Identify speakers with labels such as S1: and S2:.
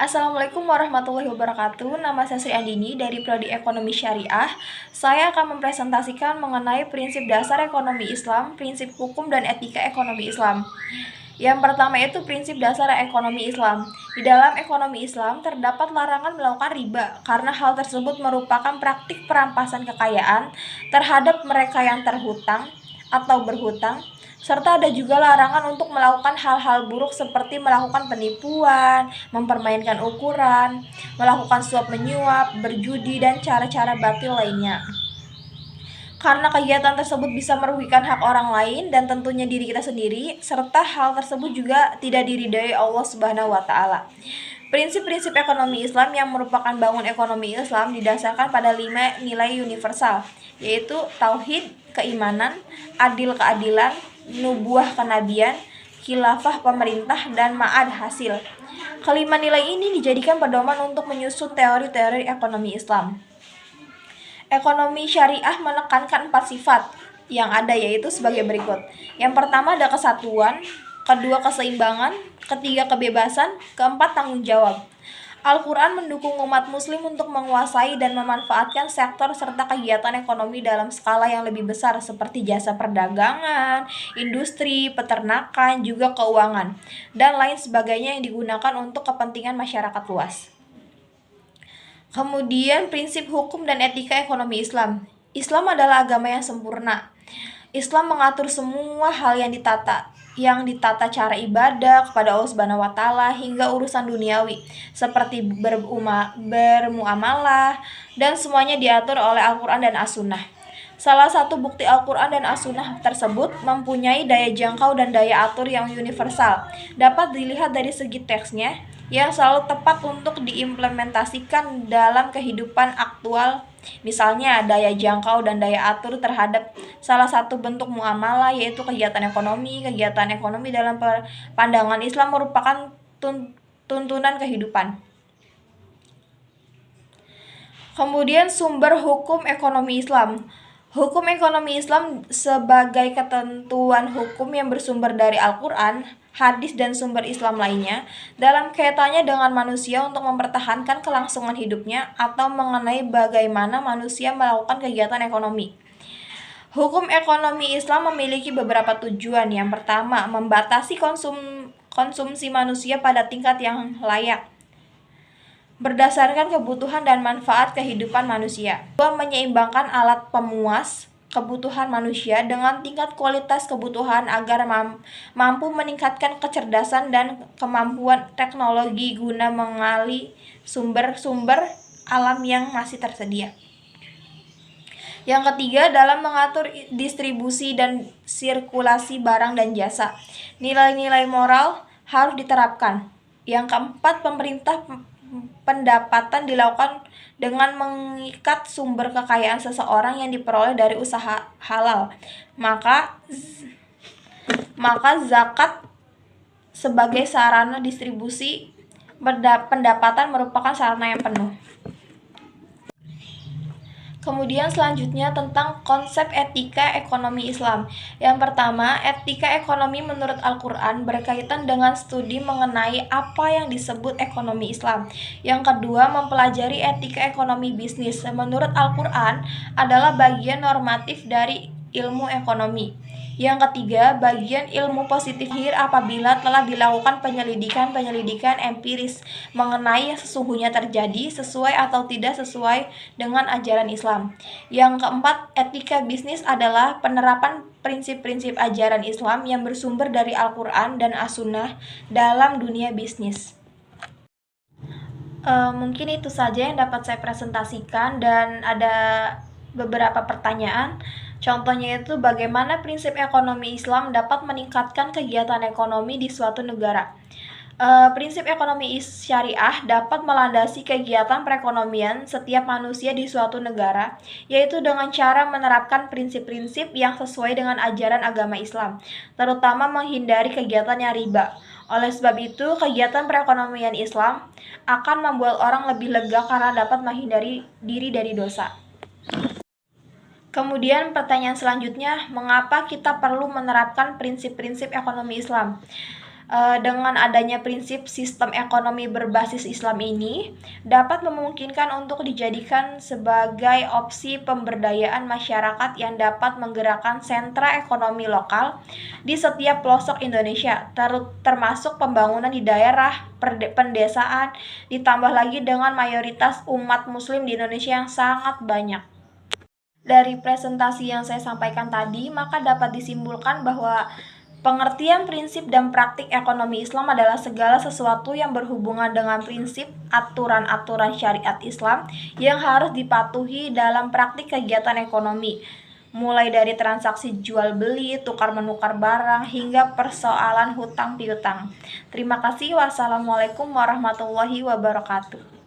S1: Assalamualaikum warahmatullahi wabarakatuh. Nama saya Sri Andini dari Prodi Ekonomi Syariah. Saya akan mempresentasikan mengenai prinsip dasar ekonomi Islam, prinsip hukum dan etika ekonomi Islam. Yang pertama itu prinsip dasar ekonomi Islam. Di dalam ekonomi Islam terdapat larangan melakukan riba karena hal tersebut merupakan praktik perampasan kekayaan terhadap mereka yang terhutang atau berhutang, serta ada juga larangan untuk melakukan hal-hal buruk seperti melakukan penipuan, mempermainkan ukuran, melakukan suap menyuap, berjudi, dan cara-cara batil lainnya. Karena kegiatan tersebut bisa merugikan hak orang lain dan tentunya diri kita sendiri, serta hal tersebut juga tidak diridhai Allah Subhanahu wa taala. Prinsip-prinsip ekonomi Islam yang merupakan bangun ekonomi Islam didasarkan pada 5 nilai universal, yaitu tauhid, keimanan, adil keadilan, nubuah kenabian, khilafah pemerintah, dan ma'ad hasil. Kelima nilai ini dijadikan pedoman untuk menyusun teori-teori ekonomi Islam. Ekonomi syariah menekankan 4 sifat yang ada, yaitu sebagai berikut. Yang pertama ada kesatuan, kedua keseimbangan, ketiga kebebasan, keempat tanggung jawab. Al-Quran mendukung umat muslim untuk menguasai dan memanfaatkan sektor serta kegiatan ekonomi dalam skala yang lebih besar seperti jasa perdagangan, industri, peternakan, juga keuangan, dan lain sebagainya yang digunakan untuk kepentingan masyarakat luas. Kemudian prinsip hukum dan etika ekonomi Islam. Islam adalah agama yang sempurna. Islam mengatur semua hal yang ditata cara ibadah kepada Allah Subhanahu wa taala hingga urusan duniawi seperti bermuamalah, dan semuanya diatur oleh Al-Qur'an dan As-Sunnah. Salah satu bukti Al-Qur'an dan As-Sunnah tersebut mempunyai daya jangkau dan daya atur yang universal. Dapat dilihat dari segi teksnya yang selalu tepat untuk diimplementasikan dalam kehidupan aktual. Misalnya daya jangkau dan daya atur terhadap salah satu bentuk muamalah, yaitu kegiatan ekonomi. Kegiatan ekonomi dalam pandangan Islam merupakan tuntunan kehidupan. Kemudian sumber hukum ekonomi Islam. Hukum ekonomi Islam sebagai ketentuan hukum yang bersumber dari Al-Quran, hadis, dan sumber Islam lainnya dalam kaitannya dengan manusia untuk mempertahankan kelangsungan hidupnya atau mengenai bagaimana manusia melakukan kegiatan ekonomi. Hukum ekonomi Islam memiliki beberapa tujuan. Yang pertama, membatasi konsumsi manusia pada tingkat yang layak berdasarkan kebutuhan dan manfaat kehidupan manusia. Kedua, menyeimbangkan alat pemuas kebutuhan manusia dengan tingkat kualitas kebutuhan agar mampu meningkatkan kecerdasan dan kemampuan teknologi guna mengali sumber-sumber alam yang masih tersedia. Yang ketiga, dalam mengatur distribusi dan sirkulasi barang dan jasa, nilai-nilai moral harus diterapkan. Yang keempat, pendapatan dilakukan dengan mengikat sumber kekayaan seseorang yang diperoleh dari usaha halal. Maka zakat sebagai sarana distribusi pendapatan merupakan sarana yang penuh. Kemudian selanjutnya tentang konsep etika ekonomi Islam. Yang pertama, etika ekonomi menurut Al-Quran berkaitan dengan studi mengenai apa yang disebut ekonomi Islam. Yang kedua, mempelajari etika ekonomi bisnis. Menurut Al-Quran adalah bagian normatif dari ilmu ekonomi. Yang ketiga, bagian ilmu positif akhir apabila telah dilakukan penyelidikan empiris mengenai yang sesungguhnya terjadi sesuai atau tidak sesuai dengan ajaran Islam. Yang keempat, etika bisnis adalah penerapan prinsip-prinsip ajaran Islam yang bersumber dari Al-Quran dan As-Sunnah dalam dunia bisnis. Mungkin itu saja yang dapat saya presentasikan, dan ada beberapa pertanyaan. Contohnya itu bagaimana prinsip ekonomi Islam dapat meningkatkan kegiatan ekonomi di suatu negara. Prinsip ekonomi syariah dapat melandasi kegiatan perekonomian setiap manusia di suatu negara, yaitu dengan cara menerapkan prinsip-prinsip yang sesuai dengan ajaran agama Islam, terutama menghindari kegiatan yang riba. Oleh sebab itu, kegiatan perekonomian Islam akan membuat orang lebih lega karena dapat menghindari diri dari dosa. Kemudian pertanyaan selanjutnya, mengapa kita perlu menerapkan prinsip-prinsip ekonomi Islam? Dengan adanya prinsip sistem ekonomi berbasis Islam ini dapat memungkinkan untuk dijadikan sebagai opsi pemberdayaan masyarakat yang dapat menggerakkan sentra ekonomi lokal di setiap pelosok Indonesia, termasuk pembangunan di daerah pedesaan, ditambah lagi dengan mayoritas umat muslim di Indonesia yang sangat banyak. Dari presentasi yang saya sampaikan tadi, maka dapat disimpulkan bahwa pengertian prinsip dan praktik ekonomi Islam adalah segala sesuatu yang berhubungan dengan prinsip aturan-aturan syariat Islam yang harus dipatuhi dalam praktik kegiatan ekonomi, mulai dari transaksi jual beli, tukar menukar barang, hingga persoalan hutang piutang. Terima kasih. Wassalamualaikum warahmatullahi wabarakatuh.